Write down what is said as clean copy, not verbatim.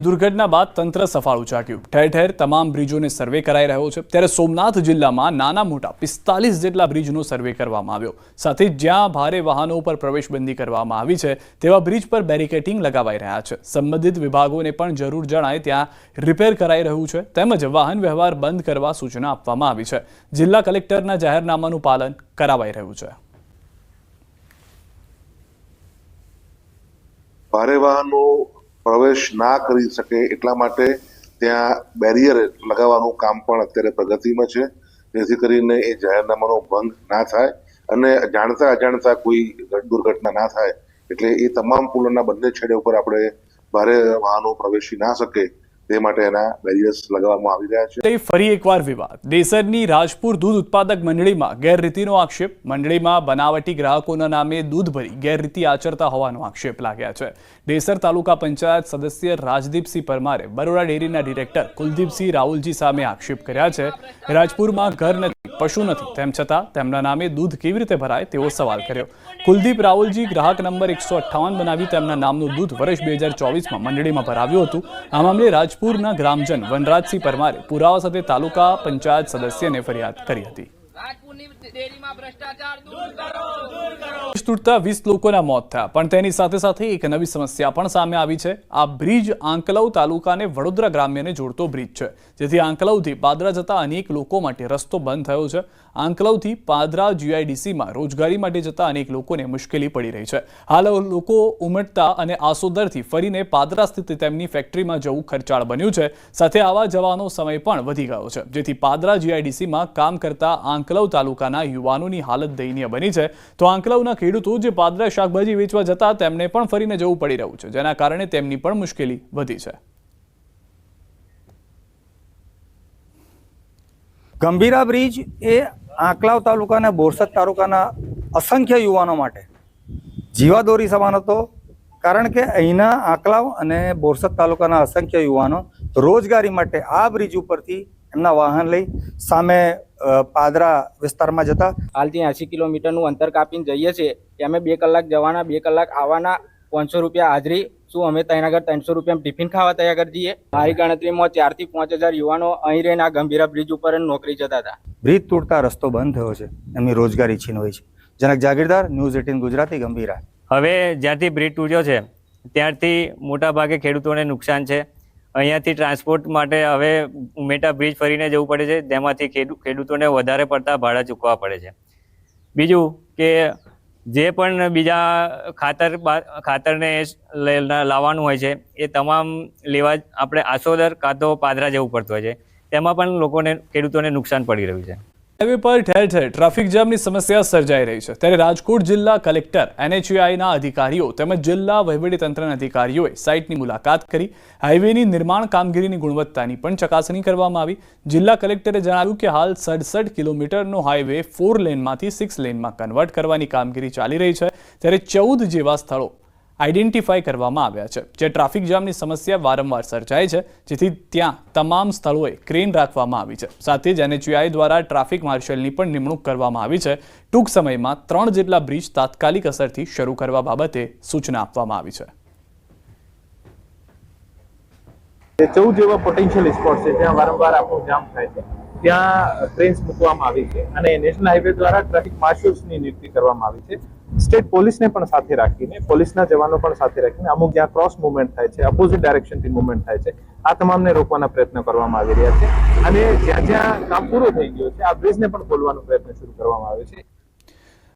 દુર્ઘટના બાદ તંત્ર સફાળું ચાટ્યું। ઠેર ઠેર તમામ બ્રિજોને સર્વે કરાઈ રહ્યો છે। ત્યારે સોમનાથ જિલ્લામાં નાના મોટા 45 જેટલા બ્રિજનો સર્વે કરવામાં આવ્યો। સાથે જ્યાં ભારે વાહનો પર પ્રવેશબંધી કરવામાં આવી છે તેવા બ્રિજ પર બેરિકેડિંગ લગાવાઈ રહ્યા છે। સંબંધિત વિભાગોને પણ જરૂર જણાય ત્યાં રિપેર કરાઈ રહ્યું છે તેમજ વાહન વ્યવહાર બંધ કરવા સૂચના આપવામાં આવી છે। જિલ્લા કલેક્ટરના જાહેરનામાનું પાલન કરાવાઈ રહ્યું છે। ભારે વાહનો પ્રવેશ ના કરી શકે એટલા માટે ત્યાં બેરિયર લગાવવાનું કામ પણ અત્યારે પ્રગતિમાં છે, જેથી કરીને એ જાહેરનામાનો ભંગ ના થાય અને જાણતા અજાણતા કોઈ દુર્ઘટના ના થાય, એટલે એ તમામ પુલોના બંને છેડે ઉપર આપણે ભારે વાહનો પ્રવેશી ના શકે તે માટે એના બેરિયર્સ લગાવવામાં આવી રહ્યા છે। ફરી એકવાર વિવાદ। દેસરની રાજપુર દૂધ ઉત્પાદક મંડળીમાં ગેરરીતિનો આક્ષેપ। મંડળીમાં બનાવટી ગ્રાહકોના નામે દૂધ ભરી ગેરરીતિ આચરતા હોવાનો આક્ષેપ લાગ્યા છે। દેસર તાલુકા પંચાયત સદસ્ય રાજદીપસિંહ પરમારે બરોડા ડેરીના ડિરેક્ટર કુલદીપસિંહ રાહુલજી સામે આક્ષેપ કર્યા છે। રાજપુરમાં ઘર નથી, પશુ નથી, તેમ છતાં તેમના નામે દૂધ કેવી રીતે ભરાય તેવો સવાલ કર્યો। કુલદીપ રાહુલજી ગ્રાહક નંબર 158 બનાવી તેમના નામનું દૂધ વર્ષ 2024માં મંડળીમાં ભરાવ્યું હતું। આ મામલે રાજપુરના ગ્રામજન વનરાજસિંહ પરમારે પુરાવા સાથે તાલુકા પંચાયત સદસ્યને ફરિયાદ કરી હતી। તૂટતા 20 લોકોના મોત થયા, પણ તેની સાથે સાથે એક નવી સમસ્યા પણ સામે આવી છે। આ બ્રિજ આંકલવ તાલુકાને વડોદરા ગ્રામ્યને જોડતો બ્રિજ છે, જેથી આંકલવથી પાદરા જતા અનેક લોકો માટે રસ્તો બંધ થયો છે। આંકલવથી પાદરા GIDCમાં રોજગારી માટે જતા અનેક લોકોને મુશ્કેલી પડી રહી છે। હાલ લોકો ઉમટતા અને આસોદરથી ફરીને પાદરા સ્થિત તેમની ફેક્ટરીમાં જવું ખર્ચાળ બન્યું છે। સાથે આવા જવાનો સમય પણ વધી ગયો છે, જેથી પાદરા GIDCમાં કામ કરતા આંકલવ તાલુકાના યુવાનોની હાલત દયનીય બની છે। તો આંકલવના ખેડૂતો જે પાદરા શાકભાજી વેચવા જતા તેમને પણ ફરીને જવું પડી રહ્યું છે, જેના કારણે તેમની પણ મુશ્કેલી વધી છે। ગંભીરા બ્રિજ એ આંકલાવ તાલુકાના બોરસદ તાલુકાના અસંખ્ય યુવાનો માટે જીવાદોરી સમાન હતો, કારણ કે અહીંના આંકલાવ અને બોરસદ તાલુકાના અસંખ્ય યુવાનો રોજગારી માટે આ બ્રિજ ઉપરથી એમના વાહન લઈ સામે પાદરા વિસ્તારમાં જતા। હાલથી 80 કિલોમીટરનું અંતર કાપીને જઈએ છીએ, અમે 2 કલાક જવાના 2 કલાક આવવાના, 500 રૂપિયા હાજરી। શું અમે ત્યાં આગળ 300 રૂપિયા ટિફિન ખાવા ત્યાં આગળ જઈએ? મારી ગણતરીમાં 4 થી 5000 યુવાનો અહીં રહીને આ ગંભીરા બ્રિજ ઉપર નોકરી જતા હતા। બ્રિજ તૂટતા રસ્તો બંધ થયો છે, એમની રોજગારી છીનવાઈ છે। જનક જાગીરદાર, ન્યૂઝ 18 ગુજરાતી, ગંભીરા। હવે જ્યાંથી બ્રિજ તૂટ્યો છે ત્યારથી મોટાભાગે ખેડૂતોને નુકસાન છે। અહીંયાથી ટ્રાન્સપોર્ટ માટે હવે ઉમેટા બ્રિજ ફરીને જવું પડે છે, જેમાંથી ખેડૂતોને વધારે પડતા ભાડા ચૂકવવા પડે છે। બીજું કે જે પણ બીજા ખાતરને લાવવાનું હોય છે એ તમામ લેવા આપણે આસોદર કાં તો પાદરા જવું પડતું હોય છે, તેમાં પણ ખેડૂતોને નુકસાન પડી રહ્યું છે। હાઈવે પર ઠેર ઠેર ટ્રાફિક જામની સમસ્યા સર્જાઈ રહી છે। ત્યારે રાજકોટ જિલ્લા કલેક્ટર, NHAIના અધિકારીઓ તેમજ જિલ્લા વહીવટીતંત્રના અધિકારીઓએ સાઇટની મુલાકાત કરી હાઈવેની નિર્માણ કામગીરીની ગુણવત્તાની પણ ચકાસણી કરવામાં આવી। જિલ્લા કલેક્ટરે જણાવ્યું કે હાલ 67 કિલોમીટરનો હાઈવે 4 લેનમાંથી 6 લેનમાં કન્વર્ટ કરવાની કામગીરી ચાલી રહી છે। ત્યારે 14 જેવા સ્થળો આઈડેન્ટિફાઈ કરવામાં આવ્યા છે, જે ટ્રાફિક જામની સમસ્યા વારંવાર સર્જાય છે, જેથી ત્યાં તમામ સ્થળોએ ક્રેન રાખવામાં આવી છે। સાથે જ NHAI દ્વારા ટ્રાફિક માર્શલની પણ નિમણૂક કરવામાં આવી છે। ટૂંક સમયમાં 3 જેટલા બ્રિજ તાત્કાલિક અસરથી શરૂ કરવા બાબતે સૂચના આપવામાં આવી છે। 14 જેવા પોટેન્શિયલ સ્પોટ છે જ્યાં વારંવાર આપણું જામ થાય છે, ત્યાં ટ્રેન્સ મૂકવામાં આવી છે અને નેશનલ હાઈવે દ્વારા ટ્રાફિક માર્શલ્સની નિયુક્તિ કરવામાં આવી છે। સ્ટેટ પોલીસને પણ સાથે રાખીને, પોલીસના જવાનો પણ સાથે રાખીને અમુક જ્યાં ક્રોસ મુવમેન્ટ થાય છે, અપોઝિટ ડાયરેક્શનથી મુવમેન્ટ થાય છે, આ તમામને રોકવાના પ્રયત્ન કરવામાં આવી રહ્યા છે। અને જ્યાં જ્યાં કામ પૂરું થઈ ગયું છે આ બ્રિજને પણ ખોલવાનો પ્રયત્ન શરૂ કરવામાં આવ્યો છે।